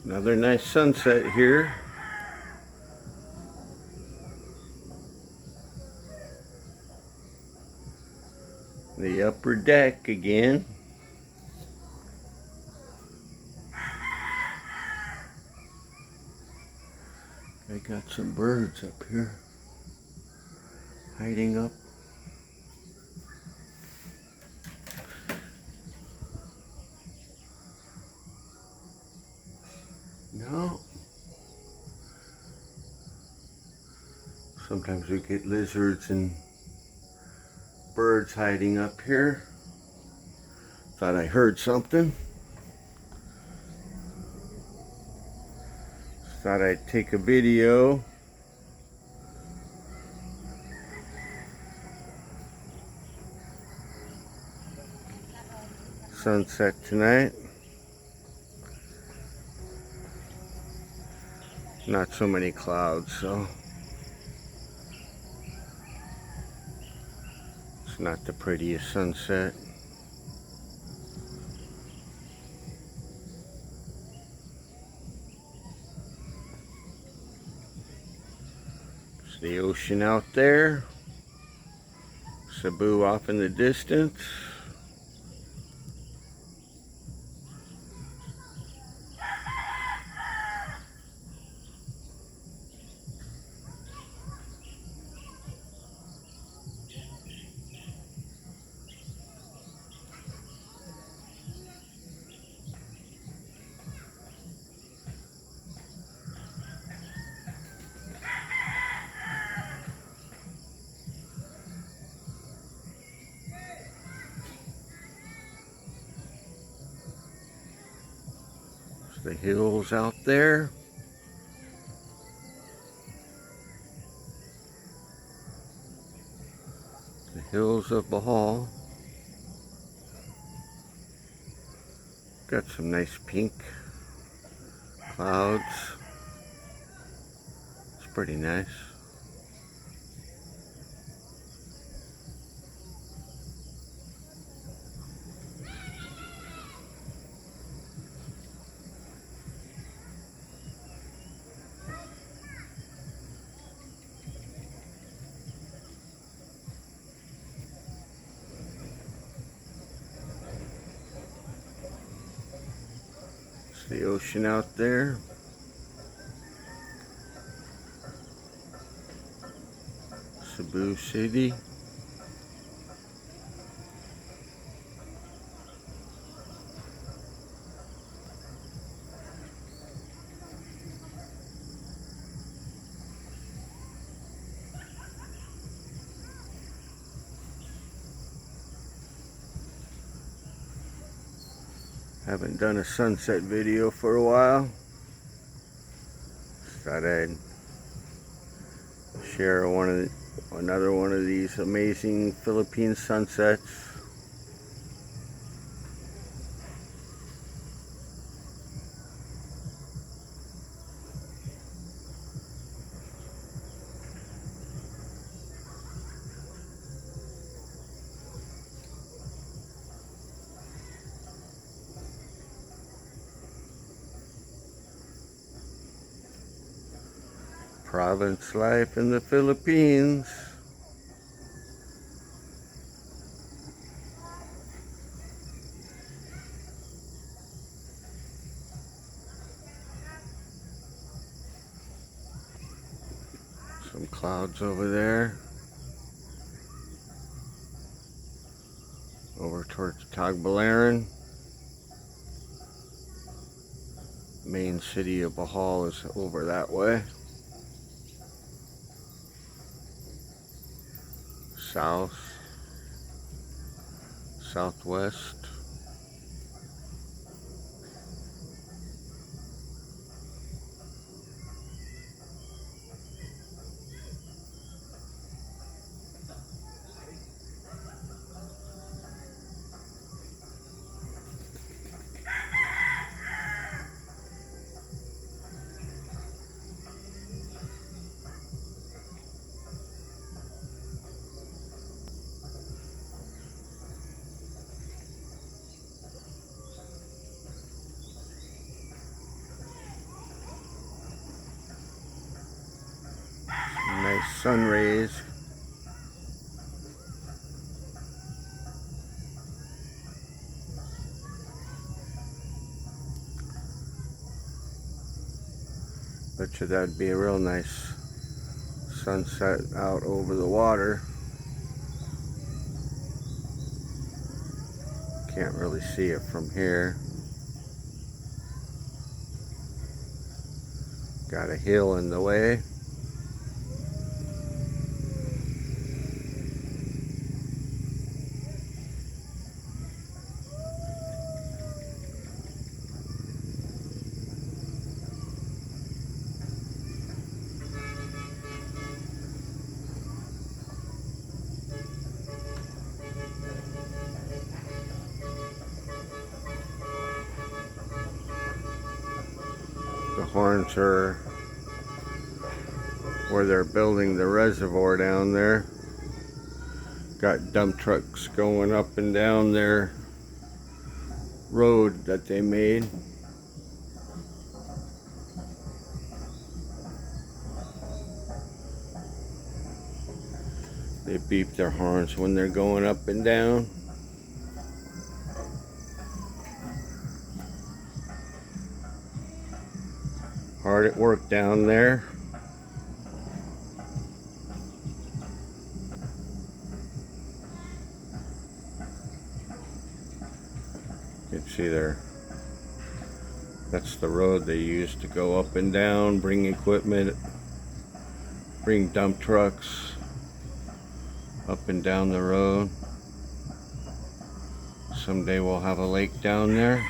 Another nice sunset here. The upper deck again. I got some birds up here hiding up. No. Sometimes we get lizards and birds hiding up here. Thought I heard something. Thought I'd take a video. Sunset tonight. Not so many clouds, so it's not the prettiest sunset. It's the ocean out there. Cebu off in the distance. The hills out there. The hills of Bohol. Got some nice pink clouds. It's pretty nice. The ocean out there. Cebu City. Haven't done a sunset video for a while. Just thought I'd share another one of these amazing Philippine sunsets. Province life in the Philippines. Some clouds over there. Over towards Tagbilaran. Main city of Bohol is over that way. South, southwest. sun rays. Bet you that'd be a real nice sunset out over the water. Can't really see it from here. Got a hill in the way. The horns are where they're building the reservoir down there. Got dump trucks going up and down their road that they made. They beep their horns when they're going up and down. Hard at work down there. You can see there, that's the road they use to go up and down, bring equipment, bring dump trucks up and down the road. Someday we'll have a lake down there.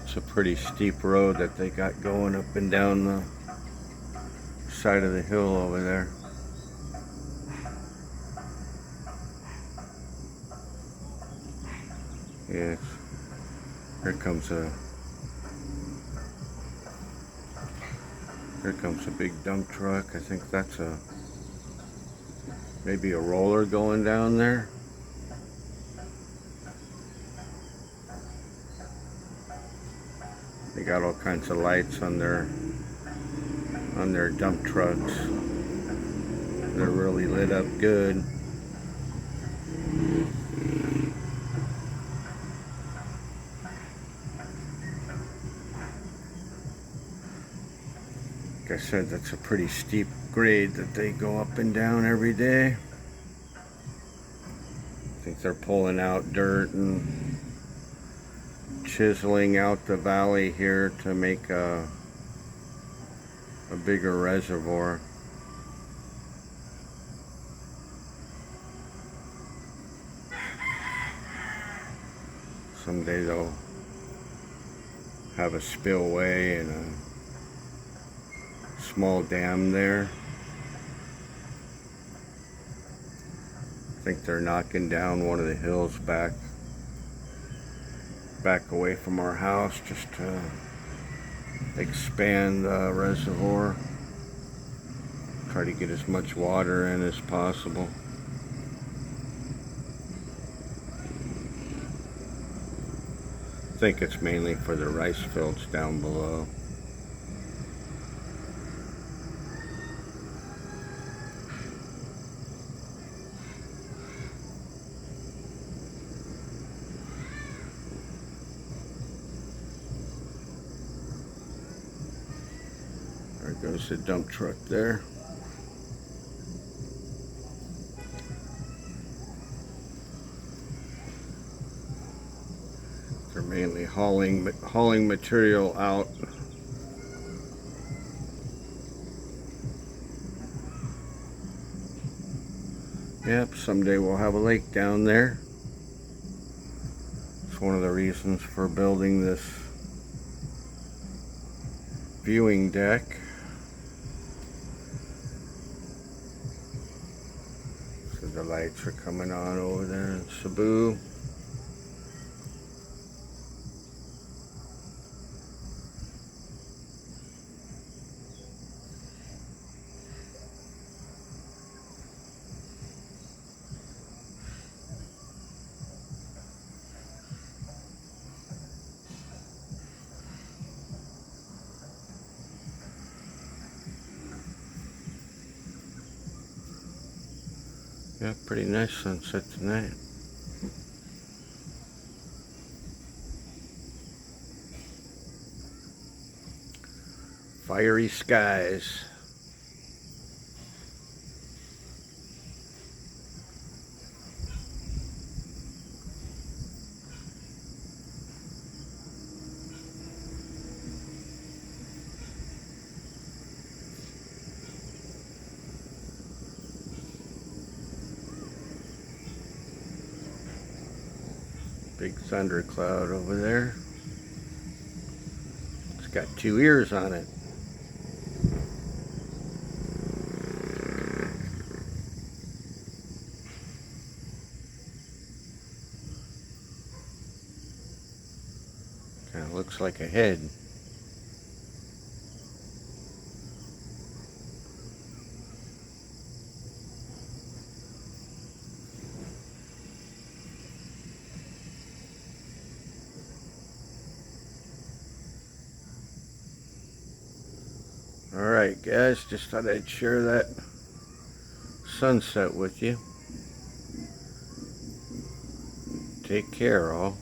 It's a pretty steep road that they got going up and down the side of the hill over there. Yes, here comes a big dump truck. I think that's maybe a roller going down there. They got all kinds of lights on their dump trucks. They're really lit up good. Like I said, that's a pretty steep grade that they go up and down every day. I think they're pulling out dirt and chiseling out the valley here to make a bigger reservoir. Someday they'll have a spillway and a small dam there. I think they're knocking down one of the hills back away from our house just to expand the reservoir. Try to get as much water in as possible. I think it's mainly for the rice fields down below. There goes the dump truck there. They're mainly hauling material out. Yep, someday we'll have a lake down there. It's one of the reasons for building this viewing deck. So the lights are coming on over there in Cebu. Yeah, pretty nice sunset tonight. Fiery skies. Big thundercloud over there. It's got 2 ears on it. Kind of looks like a head. Alright guys, just thought I'd share that sunset with you. Take care all.